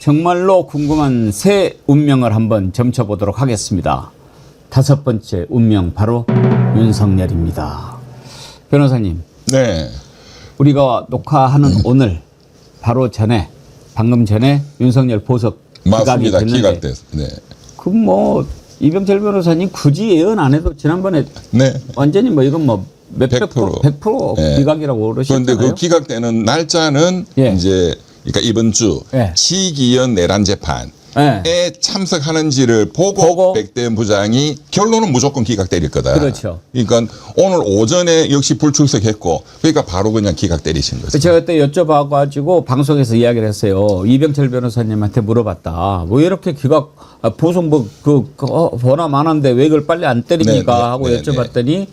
정말로 궁금한 새 운명을 한번 점쳐보도록 하겠습니다. 다섯 번째 운명 바로 윤석열입니다. 변호사님. 네. 우리가 녹화하는 오늘 바로 전에 방금 전에 윤석열 보석 기각이 맞습니다. 됐는데 기각됐. 네. 그럼 뭐 이병철 변호사님 굳이 예언 안 해도 지난번에 네. 완전히 뭐 이건 뭐 몇백 프로 100% 네. 기각이라고 그러셨잖아요. 그런데 그 기각되는 날짜는 예. 이제 그러니까 이번 주 예. 지기현 내란 재판에 예. 참석하는지를 보고 백대현 부장이 결론은 무조건 기각 때릴 거다. 그렇죠. 그러니까 오늘 오전에 역시 불출석했고 그러니까 바로 그냥 기각 때리신 거죠. 제가 그때 여쭤봐가지고 방송에서 이야기를 했어요. 이병철 변호사님한테 물어봤다. 왜 이렇게 기각 보석 번화 많은데 왜 이걸 빨리 안 때립니까? 하고 여쭤봤더니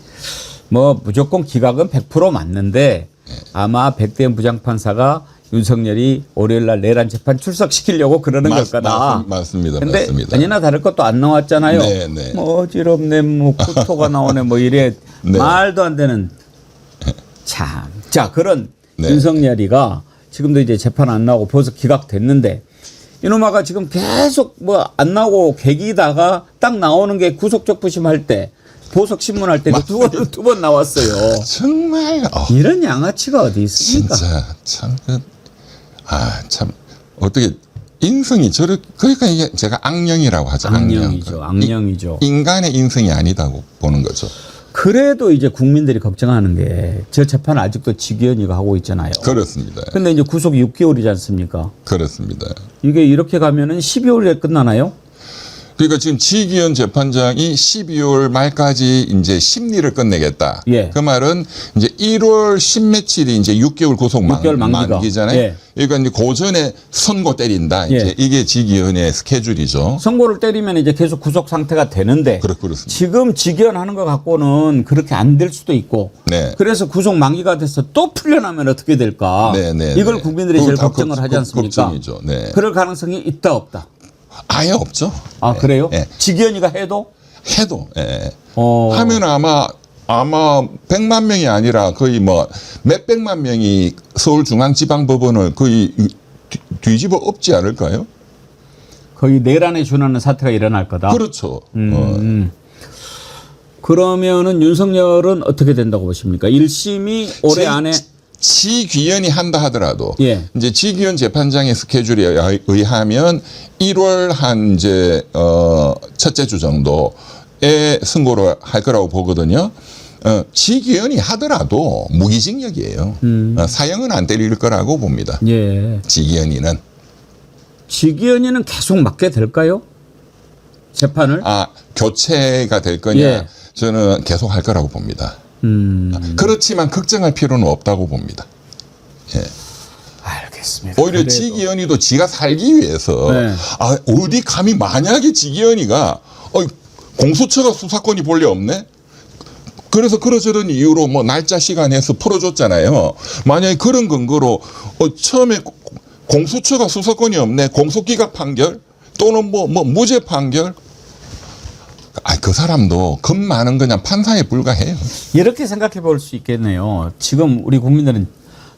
뭐 무조건 기각은 100% 맞는데 아마 백대현 부장판사가 윤석열이 월요일날 내란 재판 출석시키려고 그러는 걸 거다. 맞습니다. 근데 맞습니다. 아니나 다를 것도 안 나왔잖아요. 네, 네. 뭐 어지럽네, 뭐 구토가 나오네, 뭐 이래 네. 말도 안 되는 참. 자, 그런 네. 윤석열이가 지금도 이제 재판 안 나오고 벌써 기각됐는데 이놈아가 지금 계속 뭐 안 나오고 개기다가 딱 나오는 게 구속적부심 할 때 보석 신문할 때 두 번 나왔어요. 정말 이런 양아치가 어디 있습니까? 진짜 참 어떻게 인성이 그러니까 이게 제가 악령이라고 하죠. 악령이죠. 악령이죠. 인간의 인성이 아니다고 보는 거죠. 그래도 이제 국민들이 걱정하는 게 저 재판 아직도 지기현이가 하고 있잖아요. 그렇습니다. 근데 이제 구속 6개월이지 않습니까? 그렇습니다. 이게 이렇게 가면은 12월에 끝나나요? 그러니까 지금 지기현 재판장이 12월 말까지 이제 심리를 끝내겠다. 예. 그 말은 이제 1월 10며칠이 이제 6개월 구속 6개월 만기잖아요. 예. 그러니까 이제 그 전에 선고 때린다. 예. 이제 이게 지기현의 스케줄이죠. 선고를 때리면 이제 계속 구속 상태가 되는데 그렇습니다. 지금 지기현하는 거 갖고는 그렇게 안 될 수도 있고 네. 그래서 구속 만기가 돼서 또 풀려나면 어떻게 될까? 네. 이걸 국민들이 제일 걱정을 하지 않습니까? 걱정이죠. 네. 그럴 가능성이 있다 없다? 아예 없죠. 아 네. 그래요? 네. 지기현이가 해도? 해도 하면 하면 아마 100만 명이 아니라 거의 뭐 몇백만 명이 서울중앙지방법원을 거의 뒤집어 엎지 않을까요? 거의 내란에 준하는 사태가 일어날 거다. 그렇죠. 그러면은 윤석열은 어떻게 된다고 보십니까? 1심이 올해 안에 지귀현이 한다 하더라도 예. 이제 지귀현 재판장의 스케줄에 의하면 1월 한 이제 첫째 주 정도에 선고를 할 거라고 보거든요. 지귀현이 하더라도 무기징역이에요. 사형은 안 때릴 거라고 봅니다. 예. 지귀현이는 계속 맡게 될까요? 재판을? 교체가 될 거냐? 예. 저는 계속 할 거라고 봅니다. 그렇지만 걱정할 필요는 없다고 봅니다. 예. 알겠습니다. 오히려 그래도. 지기현이도 지가 살기 위해서 네. 어디 감히 만약에 지기현이가 공수처가 수사권이 본래 없네? 그래서 그러저런 이유로 뭐 날짜 시간에서 풀어줬잖아요. 만약에 그런 근거로 처음에 공수처가 수사권이 없네? 공소기각 판결 또는 뭐 무죄 판결? 그 사람도 겁 많은 그냥 판사에 불과해요. 이렇게 생각해 볼 수 있겠네요. 지금 우리 국민들은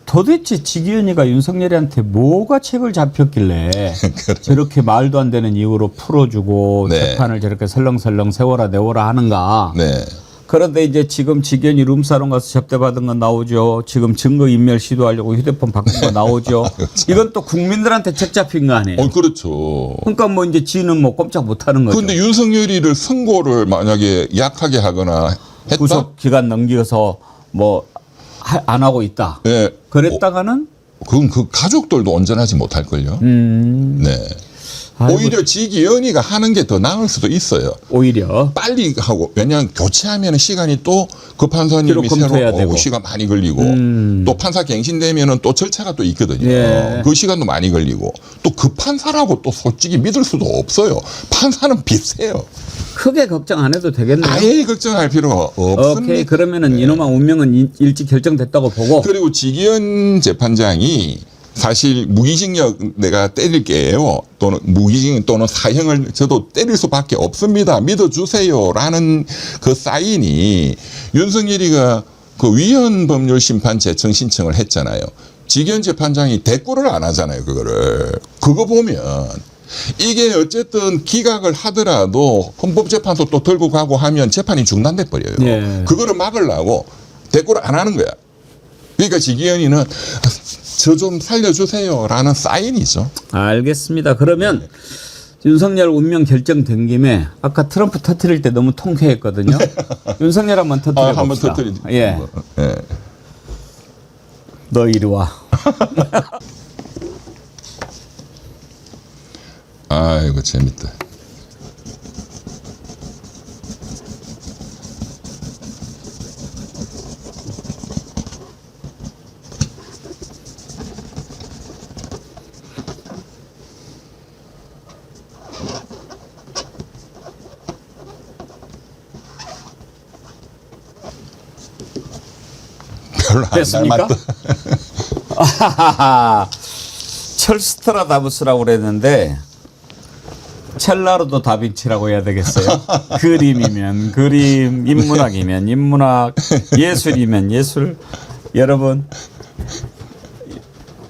도대체 지기현이가 윤석열이한테 뭐가 책을 잡혔길래 저렇게 말도 안 되는 이유로 풀어주고 네. 재판을 저렇게 설렁설렁 세워라 내워라 하는가. 네. 그런데 이제 지금 지기현이 룸사롱 가서 접대받은 건 나오죠. 지금 증거인멸 시도하려고 휴대폰 바꾼 거 나오죠. 이건 또 국민들한테 책 잡힌 거 아니에요. 그렇죠. 그러니까 뭐 이제 지는 뭐 꼼짝 못 하는 거죠. 그런데 윤석열이를 선고를 만약에 약하게 하거나 했다? 구속 기간 넘겨서 뭐 안 하고 있다. 네. 그랬다가는 그건 그 가족들도 온전하지 못할걸요. 네. 아이고. 오히려 지기현이가 하는 게 더 나을 수도 있어요. 오히려 빨리 하고 왜냐하면 교체하면 시간이 또 그 판사님이 기록 검토해야 새로 되고. 시간 많이 걸리고 또 판사 갱신되면은 또 절차가 또 있거든요. 예. 그 시간도 많이 걸리고 또 그 판사라고 또 솔직히 믿을 수도 없어요. 판사는 비싸요. 크게 걱정 안 해도 되겠네요. 아예 걱정할 필요가 없습니다. 오케이 그러면은 이놈아 운명은 일찍 결정됐다고 보고 그리고 지기현 재판장이 사실 무기징역 내가 때릴게요. 또는 무기징역 또는 사형을 저도 때릴 수밖에 없습니다. 믿어주세요라는 그 사인이 윤석열이가 그 위헌법률심판 제청 신청을 했잖아요. 지기현 재판장이 대꾸를 안 하잖아요. 그거를. 그거 보면 이게 어쨌든 기각을 하더라도 헌법재판소 또 들고 가고 하면 재판이 중단돼 버려요. 네. 그거를 막으려고 대꾸를 안 하는 거야. 그러니까 지기현이는 저 좀 살려주세요라는 사인이죠. 알겠습니다. 그러면 윤석열 운명 결정된 김에 아까 트럼프 터뜨릴 때 너무 통쾌했거든요. 윤석열 한번 터뜨려 봅시다. 한번 터뜨리. 예. 예. 너 이리 와. 아이고 재밌다. 별로 안 됐습니까? 닮았다. 아하하. 철스트라다무스라고 그랬는데 첼라르도 다빈치라고 해야 되겠어요. 그림이면 그림, 인문학이면 인문학, 예술이면 예술. 여러분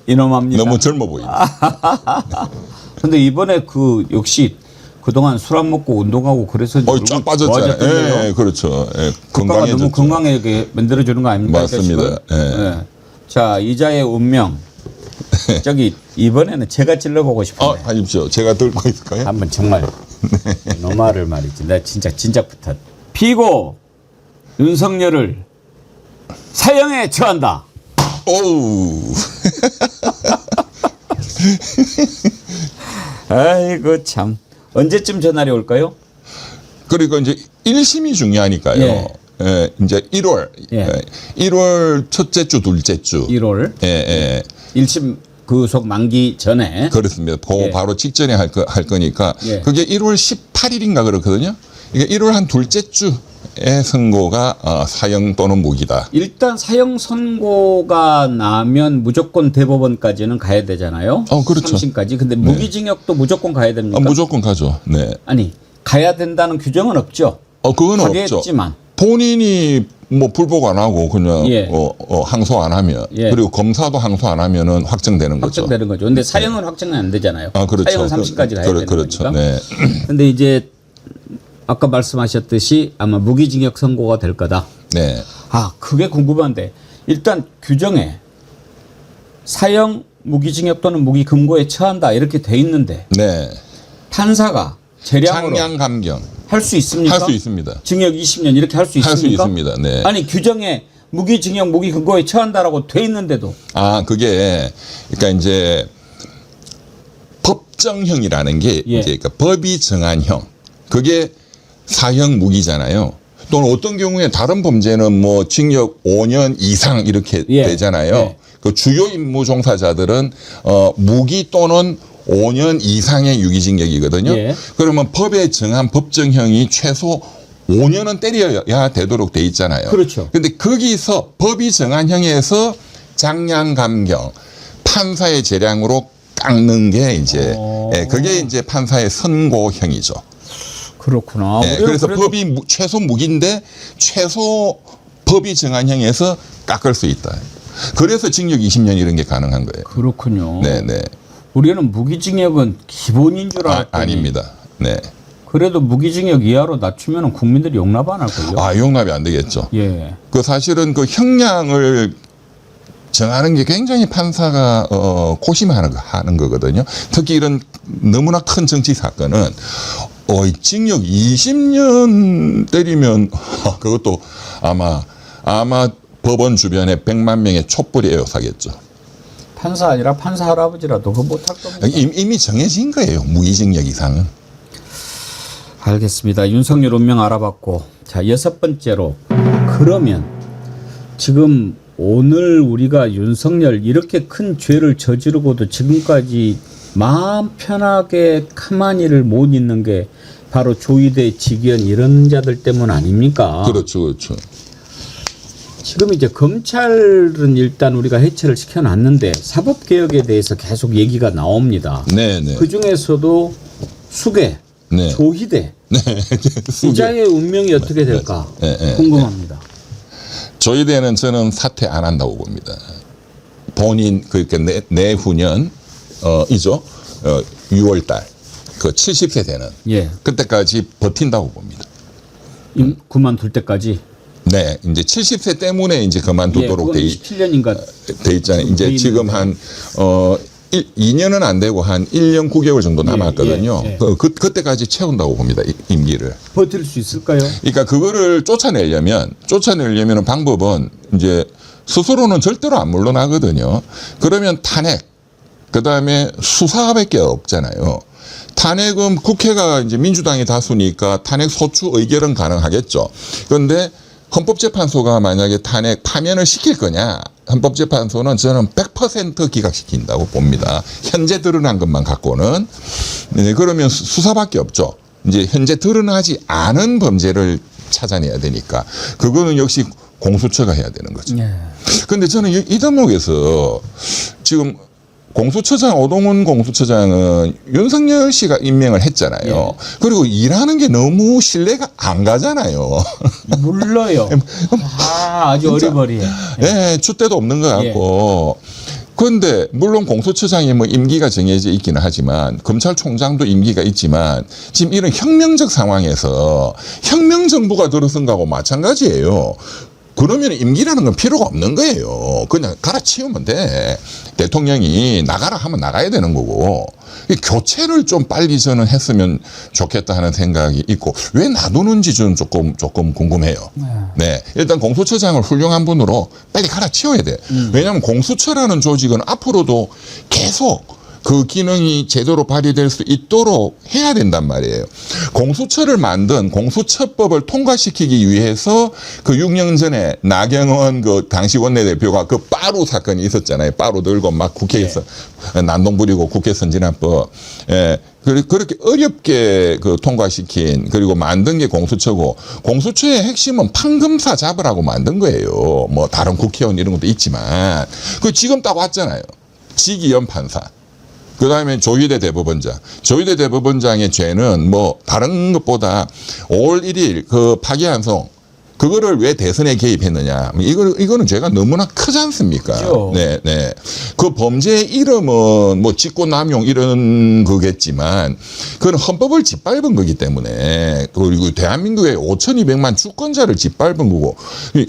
이놈합니다. 너무 젊어 보인다. 근데 이번에 그 역시 그동안 술 안 먹고 운동하고 그래서 쫙 빠졌잖아요. 예, 그렇죠. 예, 국가가 건강해졌죠. 너무 건강하게 만들어주는 거 아닙니까? 맞습니다. 예. 자, 이자의 운명. 저기 이번에는 제가 찔러보고 싶은데 하십시오. 제가 들고 있을까요? 한번 정말 노말을 말이지. 나 진짜 진작부터 피고 윤석열을 사형에 처한다. 오우. 아이고 참. 언제쯤 전날이 올까요? 그리고 이제 1심이 중요하니까요. 예. 예, 이제 1월. 예. 1월 첫째 주, 둘째 주. 1월 예, 예. 1심 구속 만기 전에 그렇습니다. 그 예. 바로 직전에 할 거니까 예. 그게 1월 18일인가 그렇거든요. 이게 1월 한 둘째 주에 선고가 사형 또는 무기다. 일단 사형 선고가 나면 무조건 대법원까지는 가야 되잖아요. 그렇죠. 3심까지. 근데 무기징역도 무조건 가야 됩니까? 무조건 가죠. 네. 아니 가야 된다는 규정은 없죠. 그건 없죠. 하겠지만 본인이 뭐 불복 안 하고 그냥 예. 항소 안 하면 예. 그리고 검사도 항소 안 하면은 확정되는 거죠. 확정되는 거죠. 근데 사형은 확정은 안 되잖아요. 그렇죠. 사형은 3심까지 가야 되는 그렇죠. 거니까. 네. 근데 이제 아까 말씀하셨듯이 아마 무기징역 선고가 될 거다. 네. 그게 궁금한데 일단 규정에 사형 무기징역 또는 무기금고에 처한다 이렇게 돼 있는데 네. 판사가 재량으로 상량 감경 할 수 있습니까? 할 수 있습니다. 징역 20년 이렇게 할 수 있습니까? 할 수 있습니다. 네. 아니 규정에 무기징역 무기금고에 처한다라고 돼 있는데도 그게 그러니까 이제 법정형이라는 게 예. 이제 그러니까 법이 정한 형. 그게 사형 무기잖아요. 또는 어떤 경우에 다른 범죄는 뭐 징역 5년 이상 이렇게 예. 되잖아요. 예. 그 주요 임무 종사자들은 무기 또는 5년 이상의 유기징역이거든요. 예. 그러면 법에 정한 법정형이 최소 5년은 때려야 되도록 돼 있잖아요. 그렇죠. 근데 거기서 법이 정한 형에서 장량 감경, 판사의 재량으로 깎는 게 이제 그게 이제 판사의 선고형이죠. 그렇구나. 그래서 법이 최소 무기인데 최소 법이 정한 형에서 깎을 수 있다. 그래서 징역 20년 이런 게 가능한 거예요. 그렇군요. 네네. 우리는 무기징역은 기본인 줄 알았더니 아닙니다. 네. 그래도 무기징역 이하로 낮추면 국민들이 용납 안 할걸요. 용납이 안 되겠죠. 예. 그 사실은 그 형량을 정하는 게 굉장히 판사가 고심하는 거거든요. 특히 이런 너무나 큰 정치 사건은 징역 20년 때리면 그것도 아마 법원 주변에 100만 명의 촛불이 에워싸겠죠. 판사 아니라 판사 할아버지라도 그거 못할 겁니다. 이미 정해진 거예요. 무기징역 이상은. 알겠습니다. 윤석열 운명 알아봤고 자 6번째로 그러면 지금 오늘 우리가 윤석열 이렇게 큰 죄를 저지르고도 지금까지 마음 편하게 가만히를 못 있는 게 바로 조희대, 직위원 이런 자들 때문 아닙니까? 그렇죠, 그렇죠. 지금 이제 검찰은 일단 우리가 해체를 시켜놨는데 사법개혁에 대해서 계속 얘기가 나옵니다. 네, 네. 그 중에서도 수계, 네. 조희대, 네. 이자의 운명이 어떻게 될까 궁금합니다. 조희대는 저는 사퇴 안 한다고 봅니다. 본인 그러니까 내후년 이죠. 6월달 그 70세 되는 예. 그때까지 버틴다고 봅니다. 그만둘 때까지. 네, 이제 70세 때문에 이제 그만두도록 돼 27년인가 있잖아요. 이제 지금 한 2년은 안 되고 한 1년 9개월 정도 남았거든요. 예. 그때까지 채운다고 봅니다. 임기를. 버틸 수 있을까요? 그러니까 그거를 쫓아내려면 방법은 이제 스스로는 절대로 안 물러나거든요. 그러면 탄핵, 그 다음에 수사밖에 없잖아요. 탄핵은 국회가 이제 민주당이 다수니까 탄핵 소추 의결은 가능하겠죠. 그런데 헌법재판소가 만약에 탄핵 파면을 시킬 거냐? 헌법재판소는 저는 100% 기각시킨다고 봅니다. 현재 드러난 것만 갖고는. 네, 그러면 수사밖에 없죠. 이제 현재 드러나지 않은 범죄를 찾아내야 되니까. 그거는 역시 공수처가 해야 되는 거죠. 그런데 저는 이 대목에서 지금 공수처장, 오동훈 공수처장은 윤석열 씨가 임명을 했잖아요. 그리고 일하는 게 너무 신뢰가 안 가잖아요. 물러요. 아주 어리버리해. 네, 줏대도 없는 것 같고. 그런데 물론 공수처장이 뭐 임기가 정해져 있기는 하지만 검찰총장도 임기가 있지만 지금 이런 혁명적 상황에서 혁명정부가 들어선 거하고 마찬가지예요. 그러면 임기라는 건 필요가 없는 거예요. 그냥 갈아치우면 돼. 대통령이 나가라 하면 나가야 되는 거고. 교체를 좀 빨리 저는 했으면 좋겠다 하는 생각이 있고 왜 놔두는지 저는 조금 궁금해요. 네, 일단 공수처장을 훌륭한 분으로 빨리 갈아치워야 돼. 왜냐하면 공수처라는 조직은 앞으로도 계속 그 기능이 제대로 발휘될 수 있도록 해야 된단 말이에요. 공수처를 만든 공수처법을 통과시키기 위해서 그 6년 전에 나경원 그 당시 원내대표가 그 빠루 사건이 있었잖아요. 빠루 들고 막 국회에서 난동 부리고 국회 선진화법. 예. 그렇게 어렵게 그 통과시킨 그리고 만든 게 공수처고 공수처의 핵심은 판검사 잡으라고 만든 거예요. 뭐 다른 국회의원 이런 것도 있지만 그 지금 딱 왔잖아요. 지기현 판사. 그 다음에 조희대 대법원장. 조희대 대법원장의 죄는 뭐 다른 것보다 5월 1일 그 파기환송 그거를 왜 대선에 개입했느냐. 이거는 죄가 너무나 크지 않습니까? 그렇죠. 네, 네. 그 범죄의 이름은 뭐 직권남용 이런 거겠지만 그건 헌법을 짓밟은 거기 때문에 그리고 대한민국의 5,200만 주권자를 짓밟은 거고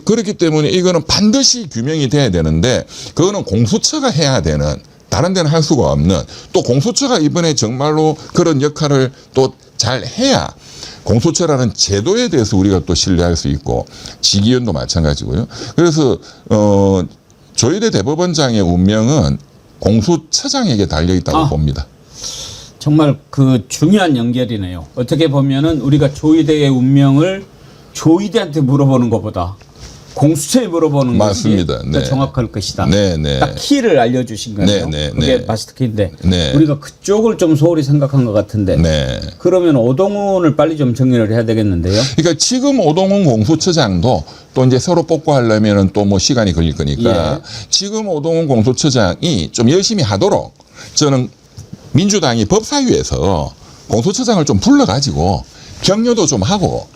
그렇기 때문에 이거는 반드시 규명이 돼야 되는데 그거는 공수처가 해야 되는 다른 데는 할 수가 없는 또 공수처가 이번에 정말로 그런 역할을 또 잘 해야 공수처라는 제도에 대해서 우리가 또 신뢰할 수 있고 지기현도 마찬가지고요. 그래서 조희대 대법원장의 운명은 공수처장에게 달려있다고 봅니다. 정말 그 중요한 연결이네요. 어떻게 보면은 우리가 조희대의 운명을 조희대한테 물어보는 것보다 공수처에 물어보는 맞습니다. 것이 더 정확할 것이다. 네. 딱 키를 알려주신 거예요. 그게 마스터키인데 우리가 그쪽을 좀 소홀히 생각한 것 같은데 그러면 오동훈을 빨리 좀 정리를 해야 되겠는데요. 그러니까 지금 오동훈 공수처장도 또 이제 새로 뽑고 하려면은 또 뭐 시간이 걸릴 거니까 지금 오동훈 공수처장이 좀 열심히 하도록 저는 민주당이 법사위에서 공수처장을 좀 불러가지고 격려도 좀 하고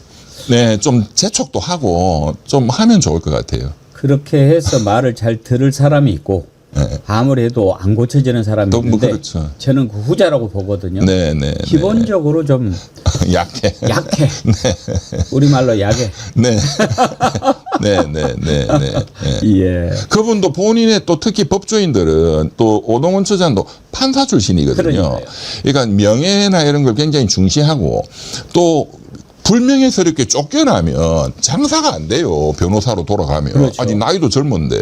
네, 좀 재촉도 하고 좀 하면 좋을 것 같아요. 그렇게 해서 말을 잘 들을 사람이 있고 아무리 해도 안 고쳐지는 사람이 뭐 있는데 그렇죠. 저는 그 후자라고 보거든요. 네. 기본적으로 좀 약해. 우리말로 약해. 네. 예. 그분도 본인의 또 특히 법조인들은 또 오동훈 처장도 판사 출신이거든요. 그러니까요. 그러니까 명예나 이런 걸 굉장히 중시하고 또 불명예스럽게 쫓겨나면 장사가 안 돼요. 변호사로 돌아가면. 그렇죠. 아직 나이도 젊은데.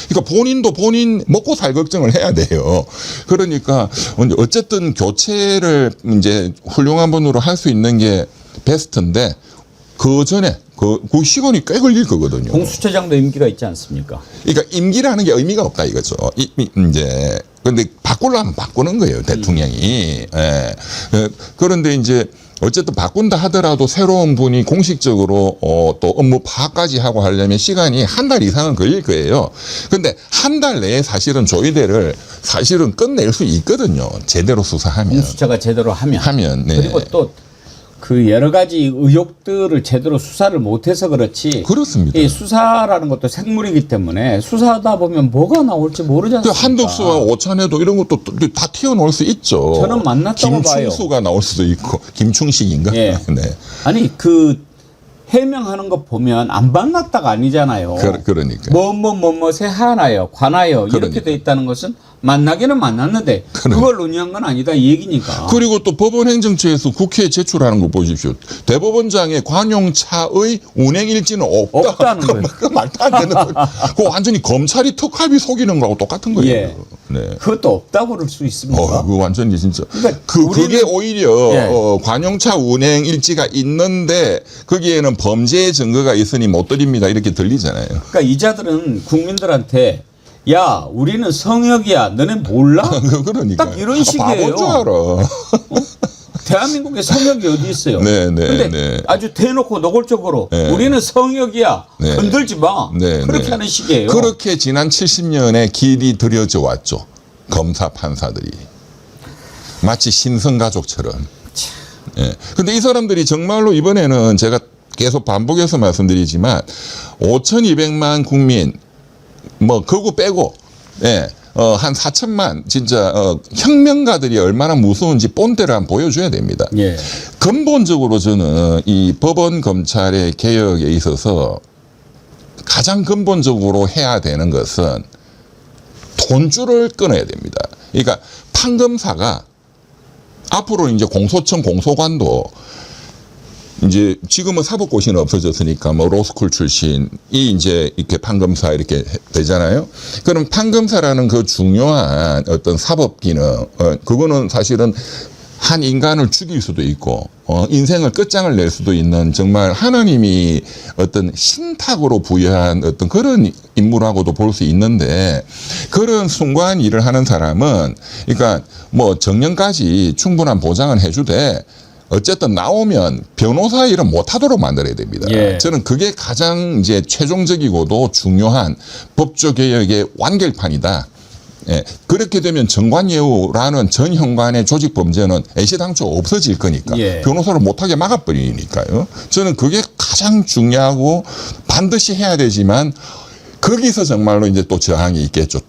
그러니까 본인도 본인 먹고 살 걱정을 해야 돼요. 그러니까 어쨌든 교체를 이제 훌륭한 분으로 할 수 있는 게 베스트인데 그 전에 그 시간이 꽤 걸릴 거거든요. 공수처장도 임기가 있지 않습니까? 그러니까 임기라는 게 의미가 없다 이거죠. 이제 근데 바꾸려면 바꾸는 거예요. 대통령이. 그런데 이제 어쨌든 바꾼다 하더라도 새로운 분이 공식적으로 또 업무 파악까지 하고 하려면 시간이 한 달 이상은 걸릴 거예요. 근데 한 달 내에 사실은 조희대를 사실은 끝낼 수 있거든요. 제대로 수사하면. 공수처가 제대로 하면. 네. 그리고 또 그 여러 가지 의혹들을 제대로 수사를 못해서 그렇지. 그렇습니다. 이 수사라는 것도 생물이기 때문에 수사하다 보면 뭐가 나올지 모르지 않습니까? 한덕수와 오찬에도 이런 것도 다 튀어나올 수 있죠. 저는 만났다고 봐요. 김충수가 나올 수도 있고 김충식인가? 예. 네. 아니 그 해명하는 거 보면 안 만났다가 아니잖아요. 그러니까. 뭐뭐뭐뭐에 하나요, 관하여 이렇게 그러니까. 돼 있다는 것은 만나기는 만났는데 그걸 논의한 건 아니다 이 얘기니까. 그리고 또 법원행정처에서 국회에 제출하는 거 보십시오. 대법원장의 관용차의 운행 일지는 없다는 거예요. 그 말도 안 되는 거예요. 그거 완전히 검찰이 특활비 속이는 거하고 똑같은 거예요. 예. 네. 그것도 없다고 그럴 수 있습니까? 그거 완전히 진짜. 그러니까 그게 오히려 예. 관용차 운행 일지가 있는데 거기에는 범죄의 증거가 있으니 못 드립니다. 이렇게 들리잖아요. 그러니까 이자들은 국민들한테 야 우리는 성역이야 너네 몰라? 그러니까. 딱 이런 식이에요. 바본 줄 알아. 대한민국에 성역이 어디 있어요? 네. 근데 아주 대놓고 노골적으로 네. 우리는 성역이야 네. 건들지 마 네, 그렇게 네. 하는 식이에요. 그렇게 지난 70년의 길이 들여져 왔죠. 검사 판사들이 마치 신성가족처럼. 예. 근데 이 사람들이 정말로 이번에는 제가 계속 반복해서 말씀드리지만 5,200만 국민 뭐 그거 빼고 한 4천만 진짜 혁명가들이 얼마나 무서운지 본때를 한번 보여줘야 됩니다. 예. 근본적으로 저는 이 법원 검찰의 개혁에 있어서 가장 근본적으로 해야 되는 것은 돈줄을 끊어야 됩니다. 그러니까 판검사가 앞으로 이제 공소청 공소관도 이제 지금은 사법고시는 없어졌으니까 뭐 로스쿨 출신이 이제 이렇게 판검사 이렇게 되잖아요. 그럼 판검사라는 그 중요한 어떤 사법 기능, 그거는 사실은 한 인간을 죽일 수도 있고, 인생을 끝장을 낼 수도 있는 정말 하나님이 어떤 신탁으로 부여한 어떤 그런 인물하고도 볼 수 있는데, 그런 숭고한 일을 하는 사람은, 그러니까 뭐 정년까지 충분한 보장을 해주되, 어쨌든 나오면 변호사 일은 못하도록 만들어야 됩니다. 예. 저는 그게 가장 이제 최종적이고도 중요한 법조 개혁의 완결판이다. 예. 그렇게 되면 정관예우라는 전 현관의 조직 범죄는 애시당초 없어질 거니까 예. 변호사를 못하게 막아버리니까요. 저는 그게 가장 중요하고 반드시 해야 되지만 거기서 정말로 이제 또 저항이 있겠죠.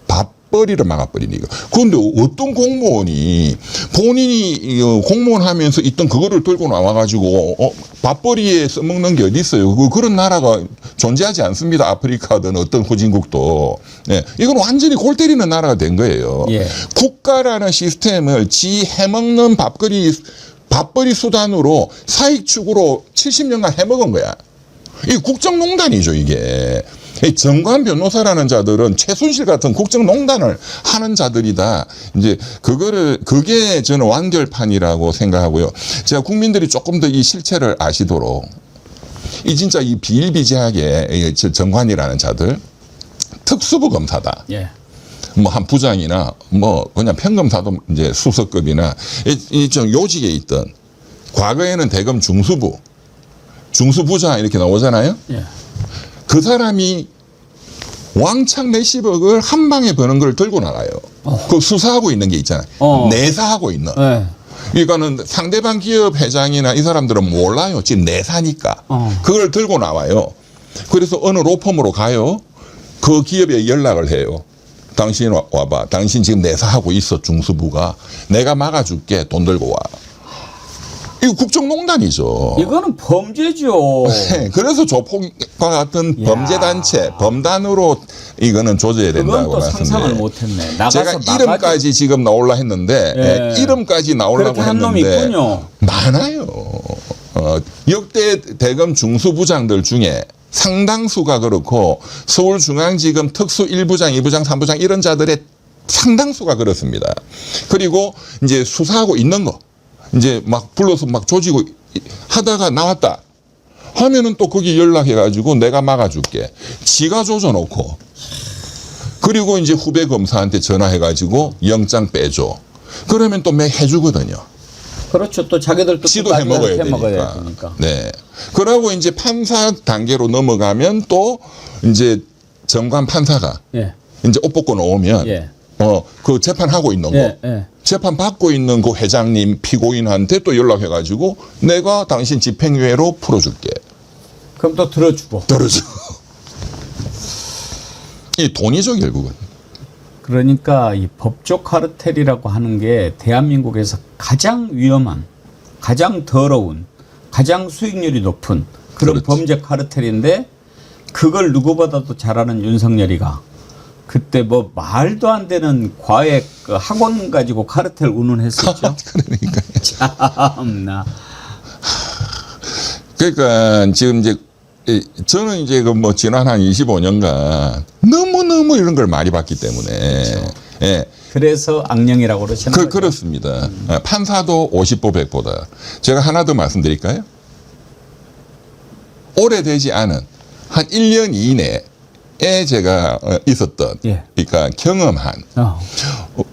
밥벌이를 막아버리니까. 그런데 어떤 공무원이 본인이 공무원 하면서 있던 그거를 들고 나와가지고 밥벌이에 써먹는 게 어디 있어요? 그런 나라가 존재하지 않습니다. 아프리카든 어떤 후진국도. 네. 이건 완전히 골 때리는 나라가 된 거예요. 예. 국가라는 시스템을 지 해먹는 밥벌이 수단으로 사익 추구로 70년간 해먹은 거야. 이 국정농단이죠, 이게. 이 정관 변호사라는 자들은 최순실 같은 국정농단을 하는 자들이다. 이제 그게 저는 완결판이라고 생각하고요. 제가 국민들이 조금 더 이 실체를 아시도록 이 진짜 이 비일비재하게 정관이라는 자들 특수부 검사다. 예. 뭐 한 부장이나 뭐 그냥 평검사도 이제 수석급이나 이 좀 요직에 있던 과거에는 대검 중수부장 이렇게 나오잖아요. 예. 그 그 사람이 왕창 몇십억을 한 방에 버는 걸 들고 나가요. 그 수사하고 있는 게 있잖아요. 내사하고 있는. 예. 그러니까는 상대방 기업 회장이나 이 사람들은 몰라요. 지금 내사니까. 그걸 들고 나와요. 그래서 어느 로펌으로 가요. 그 기업에 연락을 해요. 당신 와봐. 당신 지금 내사하고 있어. 중수부가. 내가 막아줄게. 돈 들고 와. 이거 국정농단이죠. 이거는 범죄죠. 네, 그래서 조폭과 같은 야. 범죄단체, 범단으로 이거는 조져야 그건 된다고 또 상상을 말씀드려요. 못했네. 나가서 제가 나가지. 이름까지 지금 나올라 했는데 예. 이름까지 나오려고 그렇게 한 놈이 했는데 있군요. 많아요. 역대 대검 중수부장들 중에 상당수가 그렇고 서울중앙지검 특수 1부장, 2부장, 3부장 이런 자들의 상당수가 그렇습니다. 그리고 이제 수사하고 있는 거 이제 막 불러서 막 조지고 하다가 나왔다 하면은 또 거기 연락해가지고 내가 막아줄게. 지가 조져놓고 그리고 이제 후배 검사한테 전화해가지고 영장 빼줘. 그러면 또 매 해주거든요. 그렇죠. 또 자기들도 지도 해먹어야 되니까. 네. 그러고 이제 판사 단계로 넘어가면 또 이제 정관 판사가 예. 이제 옷 벗고 나오면 예. 그 재판하고 있는 거. 예. 예. 재판 받고 있는 그 회장님 피고인한테 또 연락해가지고 내가 당신 집행유예로 풀어줄게. 그럼 또 들어주고. 떨어져. 이 돈이죠 결국은. 그러니까 이 법조 카르텔이라고 하는 게 대한민국에서 가장 위험한, 가장 더러운, 가장 수익률이 높은 그런 그렇지. 범죄 카르텔인데 그걸 누구보다도 잘하는 윤석열이가 그때 뭐 말도 안 되는 과외 그 학원 가지고 카르텔 운운했었죠. 그러니까. 참나. 그러니까 지금 이제 저는 이제 그 뭐 지난 한 25년간 너무 이런 걸 많이 봤기 때문에 예. 그래서 악령이라고 그러시는 거죠. 그렇습니다. 판사도 50보 100보다. 제가 하나 더 말씀드릴까요? 오래되지 않은 한 1년 이내에 제가 있었던 예. 그러니까 경험한 어.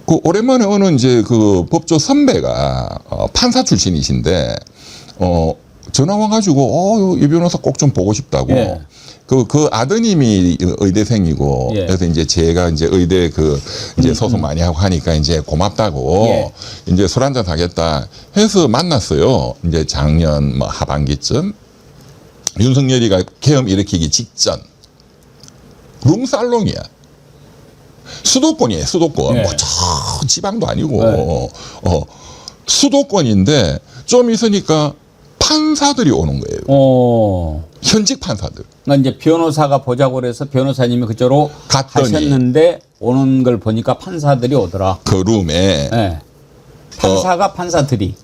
오랜만에 어느 이제 그 법조 선배가 판사 출신이신데 전화 와가지고 이 변호사 꼭 좀 보고 싶다고. 예. 그 아드님이 의대생이고 예. 그래서 이제 제가 이제 의대 이제 소송 많이 하고 하니까 이제 고맙다고 예. 이제 술 한잔 하겠다 해서 만났어요. 이제 작년 뭐 하반기쯤 윤석열이가 계엄 일으키기 직전 룸살롱이야. 수도권이에요. 수도권. 예. 뭐 저 지방도 아니고 수도권인데 좀 있으니까 판사들이 오는 거예요. 현직 판사들. 그러니까 이제 변호사가 보자고 그래서 변호사님이 그쪽으로 갔더니 가셨는데 오는 걸 보니까 판사들이 오더라. 그 룸에 네. 판사가 판사들이.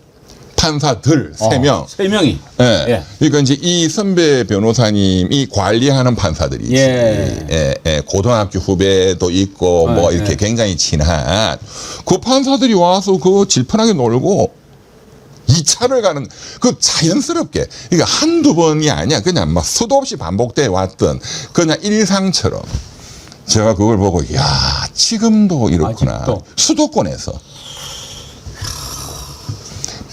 판사들 3명. 3명이. 예. 예. 그러니까 이제 이 선배 변호사님이 관리하는 판사들이지. 예. 고등학교 후배도 있고 뭐 이렇게 굉장히 친한 그 판사들이 와서 그 질펀하게 놀고 2차를 가는 그 자연스럽게 그러니까 한두 번이 아니야. 그냥 막 수도 없이 반복돼 왔던 그냥 일상처럼 제가 그걸 보고 야, 지금도 이렇구나. 아직도. 수도권에서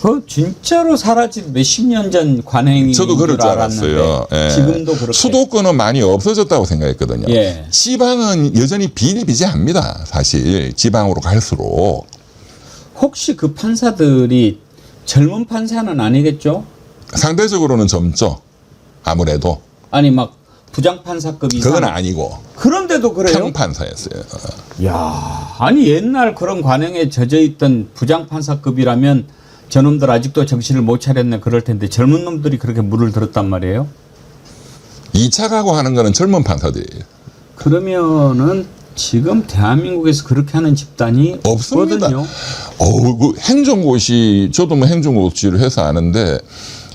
그 진짜로 사라진 몇십 년 전 관행인 저도 그럴 줄 알았는데 알았어요. 예. 지금도 그렇게. 수도권은 많이 없어졌다고 생각했거든요. 예. 지방은 여전히 비일비재합니다. 사실 지방으로 갈수록 혹시 그 판사들이 젊은 판사는 아니겠죠? 상대적으로는 젊죠. 아무래도 아니 막 부장판사급 이상. 그건 아니고 그런데도 그래요? 평판사였어요. 야, 아니 옛날 그런 관행에 젖어 있던 부장판사급이라면 저놈들 아직도 정신을 못 차렸네 그럴 텐데 젊은 놈들이 그렇게 물을 들었단 말이에요? 2차 가고 하는 거는 젊은 판사들이에요. 그러면은 지금 대한민국에서 그렇게 하는 집단이 없습니다. 없거든요. 그 행정고시 저도 뭐 행정고시를 해서 아는데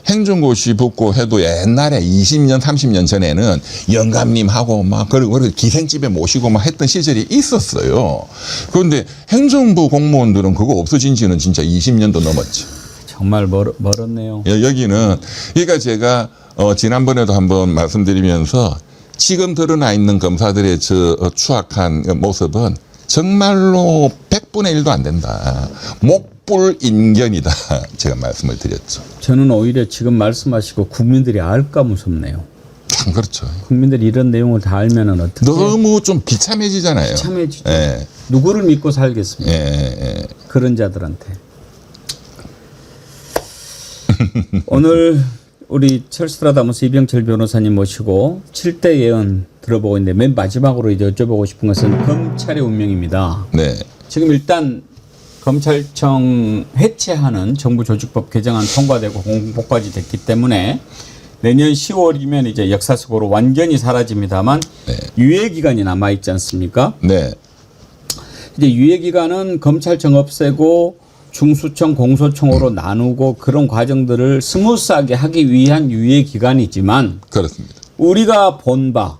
행정고시 붙고 해도 옛날에 20년 30년 전에는 영감님하고 막 그리고 기생집에 모시고 막 했던 시절이 있었어요. 그런데 행정부 공무원들은 그거 없어진 지는 진짜 20년도 넘었죠. 정말 멀었네요. 여기는 그러니까 제가 지난번에도 한번 말씀드리면서 지금 드러나 있는 검사들의 저 추악한 모습은 정말로 100분의 1도 안 된다. 목불인견이다. 제가 말씀을 드렸죠. 저는 오히려 지금 말씀하시고 국민들이 알까 무섭네요. 참 그렇죠. 국민들이 이런 내용을 다 알면은 어떻게 너무 좀 비참해지잖아요. 참해지죠. 예. 누구를 믿고 살겠습니까? 예. 그런 자들한테. 오늘 우리 철스트라다무스 이병철 변호사님 모시고 7대 예언 들어보고 있는데 맨 마지막으로 이제 여쭤보고 싶은 것은 검찰의 운명입니다. 네. 지금 일단 검찰청 해체하는 정부 조직법 개정안 통과되고 공포까지 됐기 때문에 내년 10월이면 이제 역사 속으로 완전히 사라집니다만 네. 유예 기간이 남아 있지 않습니까? 네. 이제 유예 기간은 검찰청 없애고 중수청, 공소청으로 나누고 그런 과정들을 스무스하게 하기 위한 유예 기간이지만 그렇습니다. 우리가 본 바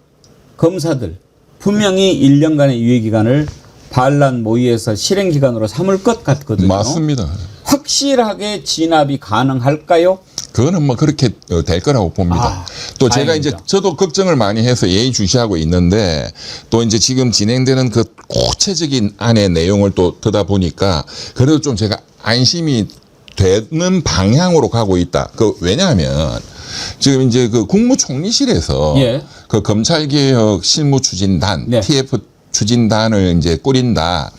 검사들 분명히 1년간의 유예 기간을 반란 모의에서 실행 기간으로 삼을 것 같거든요. 맞습니다. 확실하게 진압이 가능할까요? 그거는 뭐 그렇게 될 거라고 봅니다. 또 제가 다행이다. 이제 저도 걱정을 많이 해서 예의주시하고 있는데 또 이제 지금 진행되는 그 구체적인 안의 내용을 또 듣다 보니까 그래도 좀 제가 안심이 되는 방향으로 가고 있다. 왜냐하면 지금 이제 그 국무총리실에서 예. 그 검찰개혁 실무추진단 네. TF 추진단을 이제 꾸린다.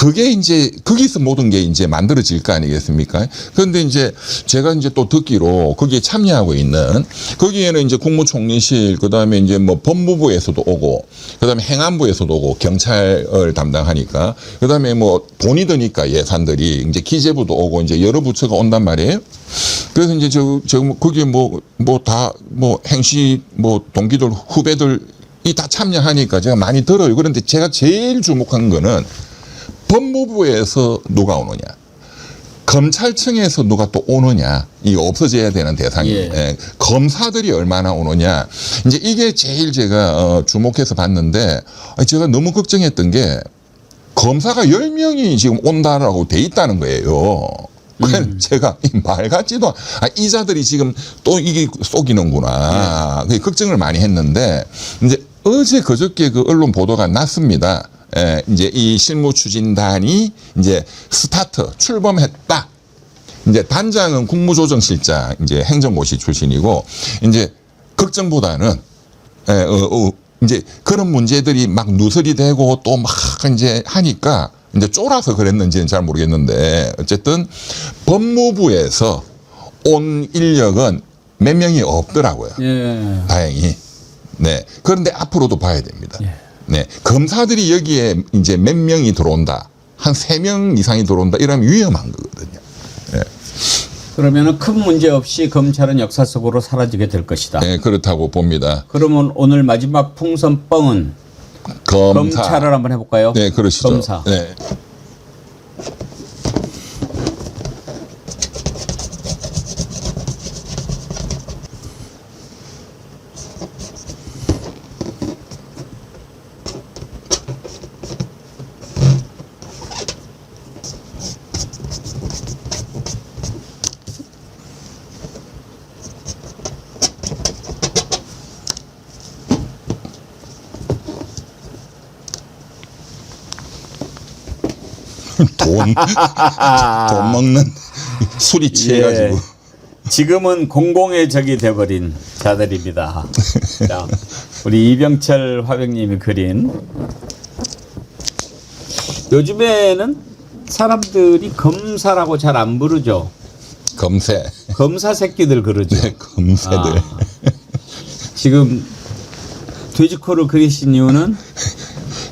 그게 이제 거기서 모든 게 이제 만들어질 거 아니겠습니까? 그런데 이제 제가 이제 또 듣기로 거기에 참여하고 있는 거기에는 이제 국무총리실 그다음에 이제 뭐 법무부에서도 오고 그다음에 행안부에서도 오고 경찰을 담당하니까 그다음에 뭐 돈이 드니까 예산들이 이제 기재부도 오고 이제 여러 부처가 온단 말이에요. 그래서 이제 거기에 뭐 다 뭐 행시 뭐 동기들 후배들이 다 참여하니까 제가 많이 들어요. 그런데 제가 제일 주목한 거는 법무부에서 누가 오느냐, 검찰청에서 누가 또 오느냐, 이거 없어져야 되는 대상이 예. 검사들이 얼마나 오느냐, 이제 이게 제일 제가 주목해서 봤는데 제가 너무 걱정했던 게 검사가 10명이 지금 온다라고 돼 있다는 거예요. 제가 말 같지도 이자들이 지금 또 이게 속이는구나. 걱정을 많이 했는데 이제 어제 그저께 그 언론 보도가 났습니다. 이제 이 실무추진단이 이제 스타트 출범했다. 이제 단장은 국무조정실장 이제 행정고시 출신이고 이제 걱정보다는 이제 그런 문제들이 막 누설이 되고 또 막 이제 하니까 이제 쫄아서 그랬는지는 잘 모르겠는데 어쨌든 법무부에서 온 인력은 몇 명이 없더라고요. 예. 다행히. 네. 그런데 앞으로도 봐야 됩니다. 예. 네. 검사들이 여기에 이제 몇 명이 들어온다. 한 3명 이상이 들어온다. 이러면 위험한 거거든요. 네. 그러면은 큰 문제 없이 검찰은 역사 속으로 사라지게 될 것이다. 네, 그렇다고 봅니다. 그러면 오늘 마지막 풍선뻥은 검찰을 한번 해볼까요? 네, 그러시죠. 검사. 네. 돈 먹는 술이 취해가지고. 예. 지금은 공공의 적이 돼버린 자들입니다. 자, 우리 이병철 화백님이 그린 요즘에는 사람들이 검사라고 잘 안 부르죠. 검새. 검사 새끼들 그러죠. 네, 검새들. 지금 돼지코를 그리신 이유는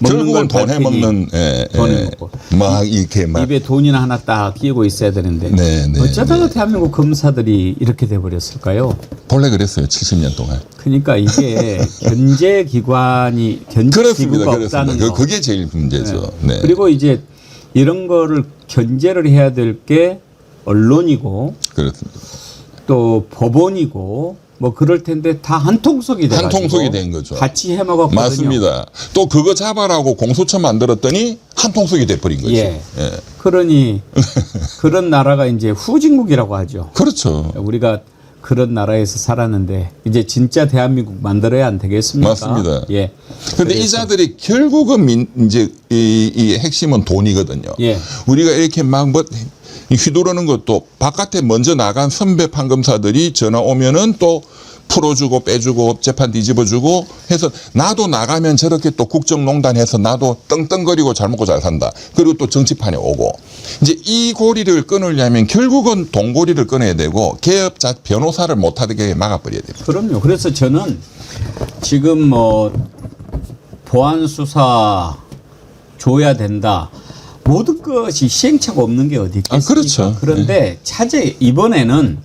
결국은 돈 해먹는, 돈을 먹고 막 이렇게 막. 입에 돈이나 하나 딱 끼고 있어야 되는데 네, 네, 어쩌다가 네. 대한민국 검사들이 이렇게 돼버렸을까요? 본래 그랬어요. 70년 동안. 그러니까 이게 견제기관이 견제기구가 없다는 거. 그게 제일 문제죠. 네. 네. 그리고 이제 이런 거를 견제를 해야 될 게 언론이고 그렇습니다. 또 법원이고 뭐 그럴 텐데 다 한통속이 돼가지고 한통속이 된 거죠. 같이 해먹었거든요. 맞습니다. 또 그거 잡아라고 공수처 만들었더니 한통속이 돼버린 거죠. 예. 예. 그러니 그런 나라가 이제 후진국이라고 하죠. 그렇죠. 우리가 그런 나라에서 살았는데 이제 진짜 대한민국 만들어야 안 되겠습니까? 맞습니다. 예. 근데 이 자들이 결국은 이제 이 핵심은 돈이거든요. 예. 우리가 이렇게 막 뭐 휘두르는 것도 바깥에 먼저 나간 선배 판검사들이 전화 오면은 또 풀어주고 빼주고 재판 뒤집어주고 해서 나도 나가면 저렇게 또 국정농단해서 나도 떵떵거리고 잘 먹고 잘 산다. 그리고 또 정치판에 오고 이제 이 고리를 끊으려면 결국은 돈고리를 끊어야 되고 개업자 변호사를 못하게 막아버려야 됩니다. 그럼요. 그래서 저는 지금 뭐 보안 수사 줘야 된다. 모든 것이 시행착오 없는 게 어디 있겠습니까? 그렇죠. 그런데 차제 이번에는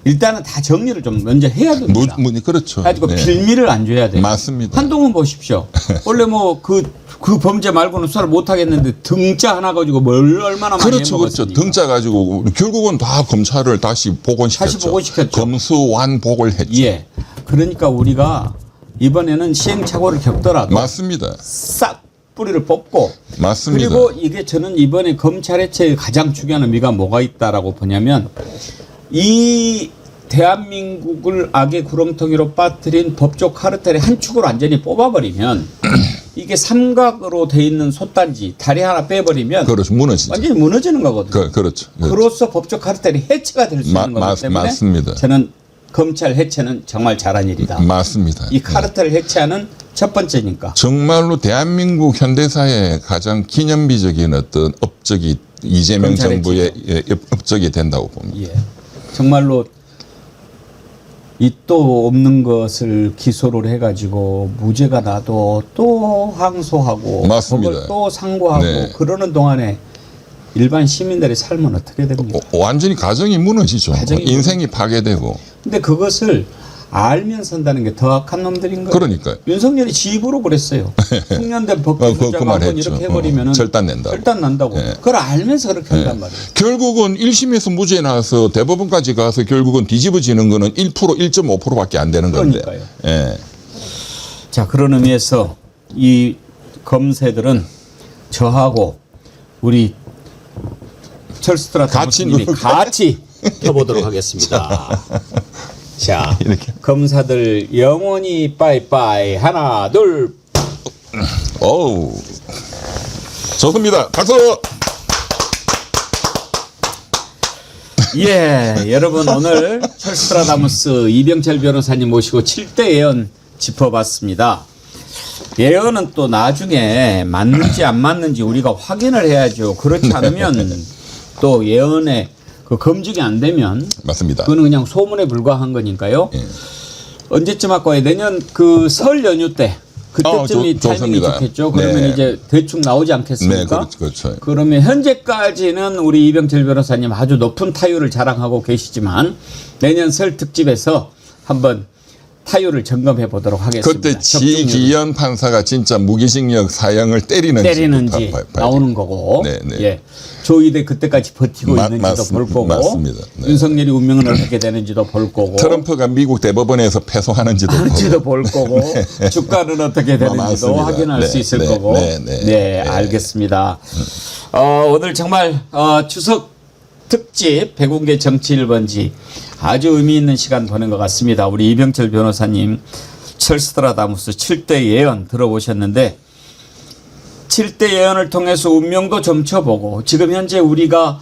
일단은 다 정리를 좀 먼저 해야 됩니다. 그렇죠. 가지고 네. 빌미를 안 줘야 돼요. 맞습니다. 한동훈 보십시오. 원래 뭐 그 범죄 말고는 수사를 못 하겠는데 등자 하나 가지고 뭘 얼마나 많이 그렇죠, 그렇죠. 해먹었습니까? 등자 가지고 결국은 다 검찰을 다시 복원시켰죠. 다시 복원시켰죠. 검수완복을 했죠. 예. 그러니까 우리가 이번에는 시행착오를 겪더라도 맞습니다. 싹 뿌리를 뽑고 맞습니다. 그리고 이게 저는 이번에 검찰 해체의 가장 중요한 의미가 뭐가 있다라고 보냐면 이 대한민국을 악의 구렁텅이로 빠뜨린 법조 카르텔의 한 축을 완전히 뽑아버리면 이게 삼각으로 돼 있는 솥단지 다리 하나 빼버리면 그렇죠. 무너지죠. 완전히 무너지는 거거든요. 그렇죠. 그로써 법조 카르텔이 해체가 될 수 있는 거기 때문에 맞습니다. 저는 검찰 해체는 정말 잘한 일이다. 맞습니다. 이 카르텔을 해체하는 첫 번째니까. 정말로 대한민국 현대사의 가장 기념비적인 어떤 업적이 이재명 검찰의 정부의 업적이 된다고 봅니다. 예. 정말로 이또 없는 것을 기소를 해가지고 무죄가 나도 또 항소하고 맞습니다. 그걸 또 상고하고 네. 그러는 동안에 일반 시민들의 삶은 어떻게 됩니까? 완전히 가정이 무너지죠. 가정이 인생이 파괴되고. 근데 그것을 알면서 한다는 게 더 악한 놈들인 거예요. 그러니까요. 윤석열이 지 입으로 그랬어요. 숙련된 그 법조자가 말 한번 했죠. 이렇게 해버리면 절단 낸다고. 절단 난다고. 예. 그걸 알면서 그렇게 한단 말이에요. 결국은 1심에서 무죄 나서 대법원까지 가서 결국은 뒤집어지는 거는 1% 1.5%밖에 안 되는 건데. 그러니까요. 예. 자, 그런 의미에서 이 검새들은 저하고 우리 철수트라 같이 사무총장이 누르고. 같이 펴보도록 하겠습니다. 자, 이렇게. 검사들 영원히 빠이빠이. 하나, 둘. 어우. 좋습니다. 박수! 예, 여러분 오늘 철수트라다무스 이병철 변호사님 모시고 7대 예언 짚어봤습니다. 예언은 또 나중에 맞는지 안 맞는지 우리가 확인을 해야죠. 그렇지 않으면 또 예언에 그 검증이 안 되면 맞습니다. 그거는 그냥 소문에 불과한 거니까요. 예. 언제쯤 할까요? 내년 그 설 연휴 때 그때쯤이 타이밍이 좋습니다. 좋겠죠. 그러면 네. 이제 대충 나오지 않겠습니까? 네, 그렇죠. 그러면 현재까지는 우리 이병철 변호사님 아주 높은 타율을 자랑하고 계시지만 내년 설 특집에서 한번 타율을 점검해 보도록 하겠습니다. 그때 적중률을. 지기현 판사가 진짜 무기징역 사형을 때리는지 나오는 거고, 네, 네. 예, 조이대 그때까지 버티고 있는지도 볼 거고, 맞습니다. 네. 윤석열이 운명은 어떻게 되는지도 볼 거고, 트럼프가 미국 대법원에서 패소하는지도 볼 거고, 주가는 어떻게 되는지도 맞습니다. 확인할 네, 수 있을 네, 거고, 네, 네. 알겠습니다. 오늘 정말 추석 특집 백운계 정치 1번지 아주 의미 있는 시간 보낸 것 같습니다. 우리 이병철 변호사님 철수트라다무스 7대 예언 들어보셨는데 7대 예언을 통해서 운명도 점쳐보고 지금 현재 우리가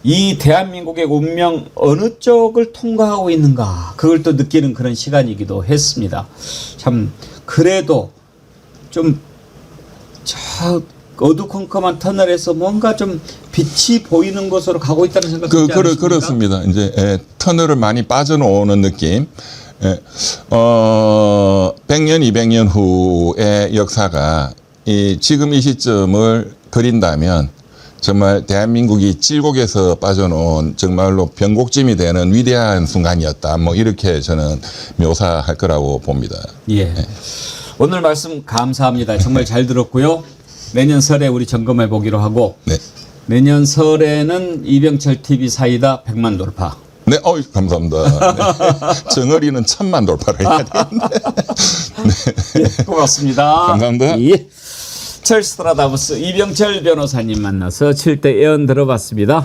이 대한민국의 운명 어느 쪽을 통과하고 있는가 그걸 또 느끼는 그런 시간이기도 했습니다. 참 그래도 좀 어두컴컴한 터널에서 뭔가 좀 빛이 보이는 곳으로 가고 있다는 생각이 들지 않으십니까? 그렇습니다. 이제 터널을 많이 빠져나오는 느낌. 100년, 200년 후의 역사가 지금 이 시점을 그린다면 정말 대한민국이 찔곡에서 빠져나온 정말로 변곡점이 되는 위대한 순간이었다. 뭐 이렇게 저는 묘사할 거라고 봅니다. 예. 오늘 말씀 감사합니다. 정말 잘 들었고요. 내년 설에 우리 점검해 보기로 하고 네. 내년 설에는 이병철 TV 사이다 100만 돌파. 네, 감사합니다. 네. 정어리는 1000만 돌파를 해야 되는데. 네, 고맙습니다. 감사합니다. 예. 철수트라다무스 이병철 변호사님 만나서 7대 예언 들어봤습니다.